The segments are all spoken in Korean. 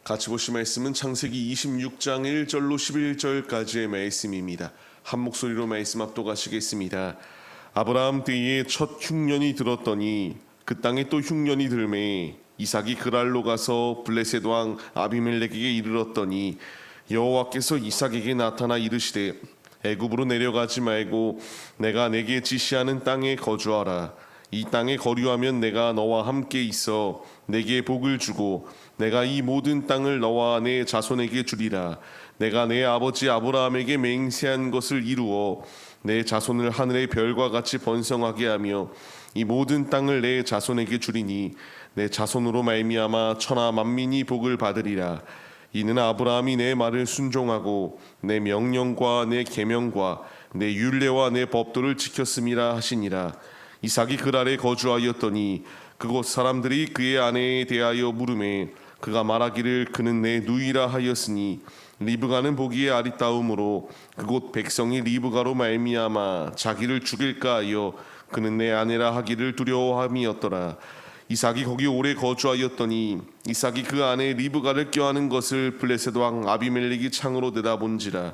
같이 보실 말씀은 창세기 26장 1절로 11절까지의 말씀입니다. 한 목소리로 말씀 압독하시겠습니다. 아브라함 때에 첫 흉년이 들었더니 그 땅에 또 흉년이 들매 이삭이 그랄로 가서 블레셋 왕 아비멜렉에게 이르렀더니 여호와께서 이삭에게 나타나 이르시되 애굽으로 내려가지 말고 내가 내게 지시하는 땅에 거주하라. 이 땅에 거류하면 내가 너와 함께 있어 내게 복을 주고 내가 이 모든 땅을 너와 내 자손에게 주리라. 내가 내 아버지 아브라함에게 맹세한 것을 이루어 내 자손을 하늘의 별과 같이 번성하게 하며 이 모든 땅을 내 자손에게 주리니 내 자손으로 말미암아 천하 만민이 복을 받으리라. 이는 아브라함이 내 말을 순종하고 내 명령과 내 계명과 내 율례와 내 법도를 지켰음이라 하시니라. 이삭이 그랄에 거주하였더니 그곳 사람들이 그의 아내에 대하여 물으매 그가 말하기를 그는 내 누이라 하였으니 리브가는 보기에 아리따움으로 그곳 백성이 리브가로 말미암아 자기를 죽일까 하여 그는 내 아내라 하기를 두려워함이었더라. 이삭이 거기 오래 거주하였더니 이삭이 그 아내 리브가를 껴안은 것을 블레셋 왕 아비멜렉이 창으로 내다본지라.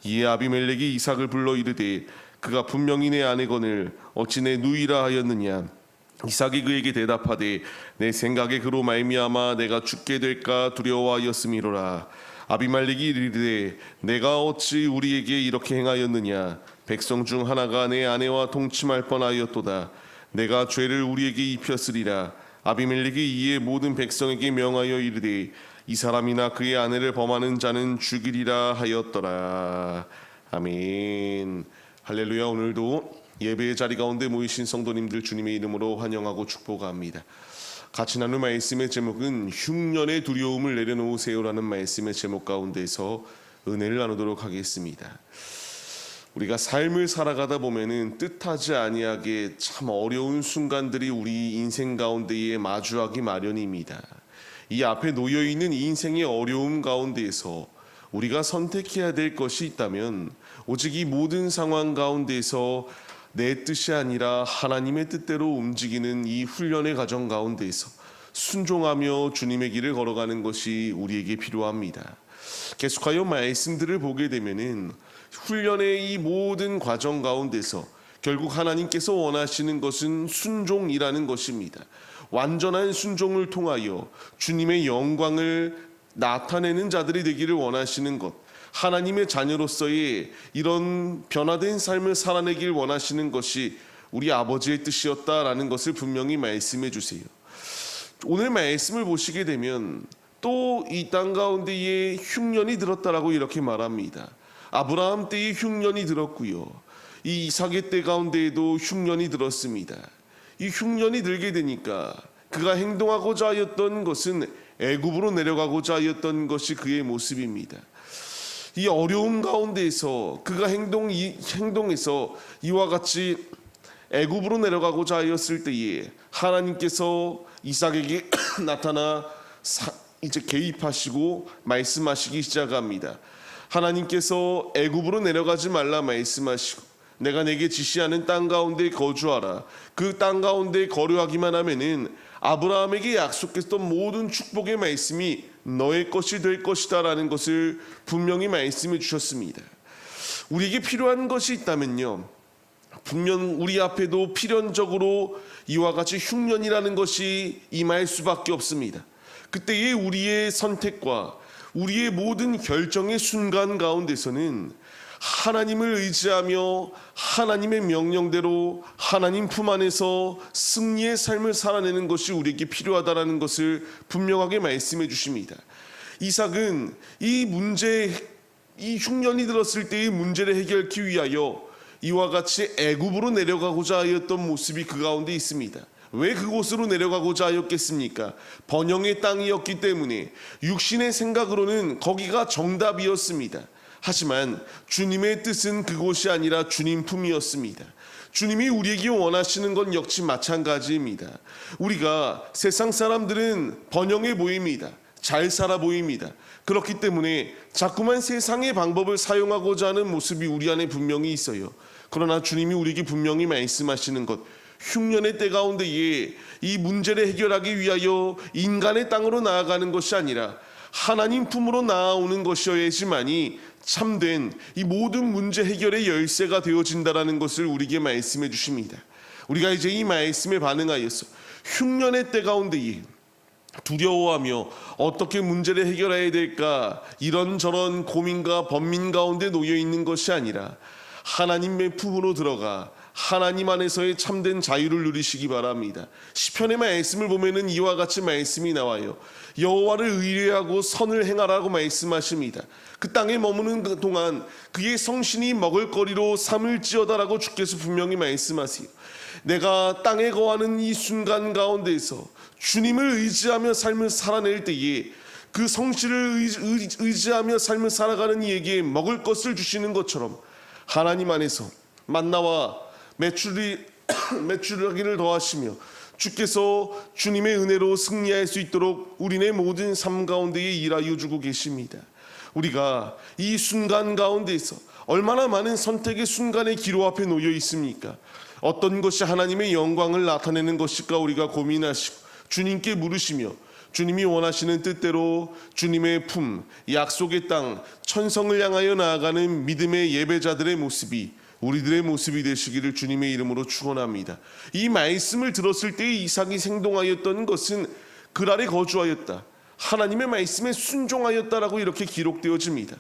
이에 아비멜렉이 이삭을 불러 이르되 그가 분명히 내 아내거늘 어찌 내 누이라 하였느냐. 이삭이 그에게 대답하되 내 생각에 그로 말미암아 내가 죽게 될까 두려워하였음이로라. 아비멜렉이 이르되 내가 어찌 우리에게 이렇게 행하였느냐. 백성 중 하나가 내 아내와 동침할 뻔하였도다. 내가 죄를 우리에게 입혔으리라. 아비멜렉이 이에 모든 백성에게 명하여 이르되 이 사람이나 그의 아내를 범하는 자는 죽이리라 하였더라. 아멘. 할렐루야. 오늘도 예배의 자리 가운데 모이신 성도님들 주님의 이름으로 환영하고 축복합니다. 같이 나눌 말씀의 제목은 흉년의 두려움을 내려놓으세요라는 말씀의 제목 가운데서 은혜를 나누도록 하겠습니다. 우리가 삶을 살아가다 보면은 뜻하지 아니하게 참 어려운 순간들이 우리 인생 가운데에 마주하기 마련입니다. 이 앞에 놓여 있는 인생의 어려움 가운데에서 우리가 선택해야 될 것이 있다면 오직 이 모든 상황 가운데에서 내 뜻이 아니라 하나님의 뜻대로 움직이는 이 훈련의 과정 가운데에서 순종하며 주님의 길을 걸어가는 것이 우리에게 필요합니다. 계속하여 말씀들을 보게 되면은 훈련의 이 모든 과정 가운데서 결국 하나님께서 원하시는 것은 순종이라는 것입니다. 완전한 순종을 통하여 주님의 영광을 나타내는 자들이 되기를 원하시는 것, 하나님의 자녀로서의 이런 변화된 삶을 살아내길 원하시는 것이 우리 아버지의 뜻이었다라는 것을 분명히 말씀해 주세요. 오늘 말씀을 보시게 되면 또 이 땅 가운데에 흉년이 들었다라고 이렇게 말합니다. 아브라함 때에 흉년이 들었고요. 이 이삭의 때 가운데에도 흉년이 들었습니다. 이 흉년이 들게 되니까 그가 행동하고자 하였던 것은 애굽으로 내려가고자 하였던 것이 그의 모습입니다. 이 어려움 가운데에서 그가 행동해서 이와 같이 애굽으로 내려가고자 하였을 때에 하나님께서 이삭에게 나타나 이제 개입하시고 말씀하시기 시작합니다. 하나님께서 애굽으로 내려가지 말라 말씀하시고 내가 내게 지시하는 땅 가운데 거주하라. 그 땅 가운데 거류하기만 하면은 아브라함에게 약속했던 모든 축복의 말씀이 너의 것이 될 것이다 라는 것을 분명히 말씀해 주셨습니다. 우리에게 필요한 것이 있다면요, 분명 우리 앞에도 필연적으로 이와 같이 흉년이라는 것이 임할 수밖에 없습니다. 그때의 우리의 선택과 우리의 모든 결정의 순간 가운데서는 하나님을 의지하며 하나님의 명령대로 하나님 품 안에서 승리의 삶을 살아내는 것이 우리에게 필요하다라는 것을 분명하게 말씀해 주십니다. 이삭은 이 흉년이 들었을 때의 문제를 해결하기 위하여 이와 같이 애굽으로 내려가고자 하였던 모습이 그 가운데 있습니다. 왜 그곳으로 내려가고자 하였겠습니까? 번영의 땅이었기 때문에 육신의 생각으로는 거기가 정답이었습니다. 하지만 주님의 뜻은 그곳이 아니라 주님 품이었습니다. 주님이 우리에게 원하시는 건 역시 마찬가지입니다. 우리가 세상 사람들은 번영해 보입니다. 잘 살아 보입니다. 그렇기 때문에 자꾸만 세상의 방법을 사용하고자 하는 모습이 우리 안에 분명히 있어요. 그러나 주님이 우리에게 분명히 말씀하시는 것, 흉년의 때 가운데에 이 문제를 해결하기 위하여 인간의 땅으로 나아가는 것이 아니라 하나님 품으로 나아오는 것이어야지만이 참된 이 모든 문제 해결의 열쇠가 되어진다라는 것을 우리에게 말씀해 주십니다. 우리가 이제 이 말씀에 반응하여서 흉년의 때 가운데에 두려워하며 어떻게 문제를 해결해야 될까 이런저런 고민과 번민 가운데 놓여 있는 것이 아니라 하나님의 품으로 들어가 하나님 안에서의 참된 자유를 누리시기 바랍니다. 시편의 말씀을 보면은 이와 같이 말씀이 나와요. 여호와를 의뢰하고 선을 행하라고 말씀하십니다. 그 땅에 머무는 그 동안 그의 성신이 먹을거리로 삼을지어다라고 주께서 분명히 말씀하세요. 내가 땅에 거하는 이 순간 가운데에서 주님을 의지하며 삶을 살아낼 때에 그 성신을 의지하며 삶을 살아가는 이에게 먹을 것을 주시는 것처럼 하나님 안에서 만나와 매출하기를 더하시며 주께서 주님의 은혜로 승리할 수 있도록 우리네 모든 삶 가운데에 일하여 주고 계십니다. 우리가 이 순간 가운데에서 얼마나 많은 선택의 순간의 기로 앞에 놓여 있습니까? 어떤 것이 하나님의 영광을 나타내는 것일까 우리가 고민하시고 주님께 물으시며 주님이 원하시는 뜻대로 주님의 품, 약속의 땅, 천성을 향하여 나아가는 믿음의 예배자들의 모습이 우리들의 모습이 되시기를 주님의 이름으로 축원합니다. 이 말씀을 들었을 때 이삭이 행동하였던 것은 그랄에 거주하였다. 하나님의 말씀에 순종하였다라고 이렇게 기록되어집니다.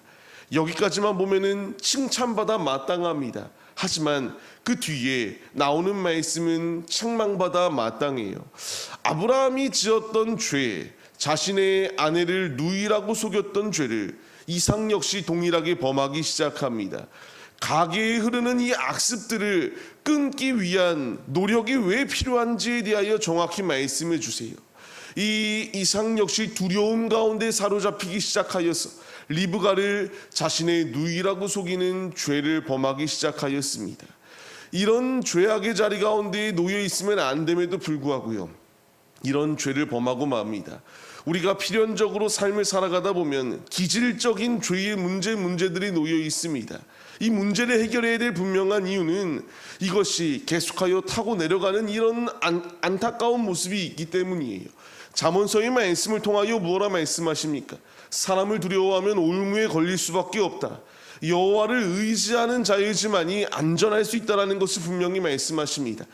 여기까지만 보면은 칭찬받아 마땅합니다. 하지만 그 뒤에 나오는 말씀은 책망받아 마땅해요. 아브라함이 지었던 죄, 자신의 아내를 누이라고 속였던 죄를 이삭 역시 동일하게 범하기 시작합니다. 가계에 흐르는 이 악습들을 끊기 위한 노력이 왜 필요한지에 대하여 정확히 말씀해 주세요. 이 이삭 역시 두려움 가운데 사로잡히기 시작하여서 리브가를 자신의 누이라고 속이는 죄를 범하기 시작하였습니다. 이런 죄악의 자리 가운데 놓여 있으면 안 됨에도 불구하고요, 이런 죄를 범하고 맙니다. 우리가 필연적으로 삶을 살아가다 보면 기질적인 죄의 문제들이 놓여 있습니다. 이 문제를 해결해야 될 분명한 이유는 이것이 계속하여 타고 내려가는 이런 안타까운 모습이 있기 때문이에요. 잠언서의 말씀을 통하여 무엇라 말씀하십니까? 사람을 두려워하면 올무에 걸릴 수밖에 없다. 여호와를 의지하는 자이지만이 안전할 수 있다라는 것을 분명히 말씀하십니다.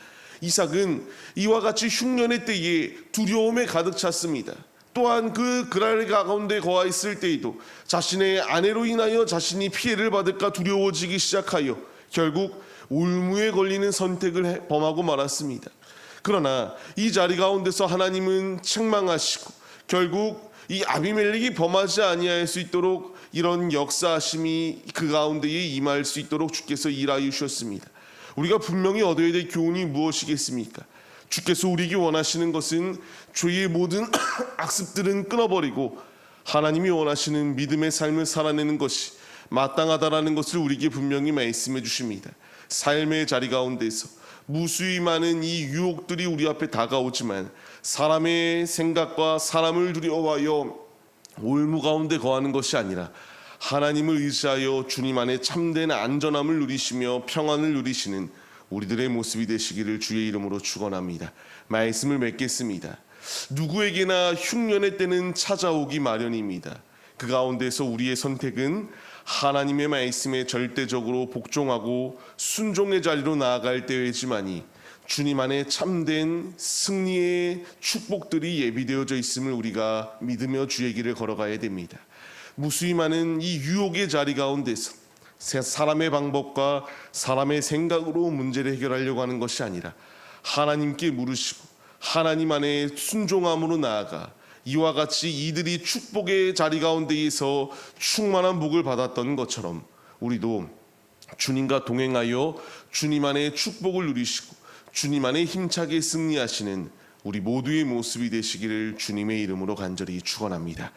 이삭은 이와 같이 흉년의 때에 두려움에 가득 찼습니다. 또한 그 그랄 가운데 거하 있을 때에도 자신의 아내로 인하여 자신이 피해를 받을까 두려워지기 시작하여 결국 올무에 걸리는 선택을 범하고 말았습니다. 그러나 이 자리 가운데서 하나님은 책망하시고 결국 이 아비멜렉이 범하지 아니할 수 있도록 이런 역사하심이 그 가운데에 임할 수 있도록 주께서 일하여 주셨습니다. 우리가 분명히 얻어야 될 교훈이 무엇이겠습니까? 주께서 우리에게 원하시는 것은 죄의 모든 악습들은 끊어버리고 하나님이 원하시는 믿음의 삶을 살아내는 것이 마땅하다라는 것을 우리에게 분명히 말씀해 주십니다. 삶의 자리 가운데서 무수히 많은 이 유혹들이 우리 앞에 다가오지만 사람의 생각과 사람을 두려워하여 올무 가운데 거하는 것이 아니라 하나님을 의지하여 주님 안에 참된 안전함을 누리시며 평안을 누리시는 우리들의 모습이 되시기를 주의 이름으로 축원합니다. 말씀을 맺겠습니다. 누구에게나 흉년의 때는 찾아오기 마련입니다. 그 가운데서 우리의 선택은 하나님의 말씀에 절대적으로 복종하고 순종의 자리로 나아갈 때이지만이 주님 안에 참된 승리의 축복들이 예비되어져 있음을 우리가 믿으며 주의 길을 걸어가야 됩니다. 무수히 많은 이 유혹의 자리 가운데서 사람의 방법과 사람의 생각으로 문제를 해결하려고 하는 것이 아니라 하나님께 물으시고 하나님 안에 순종함으로 나아가 이와 같이 이들이 축복의 자리 가운데에서 충만한 복을 받았던 것처럼 우리도 주님과 동행하여 주님 안에 축복을 누리시고 주님 안에 힘차게 승리하시는 우리 모두의 모습이 되시기를 주님의 이름으로 간절히 축원합니다.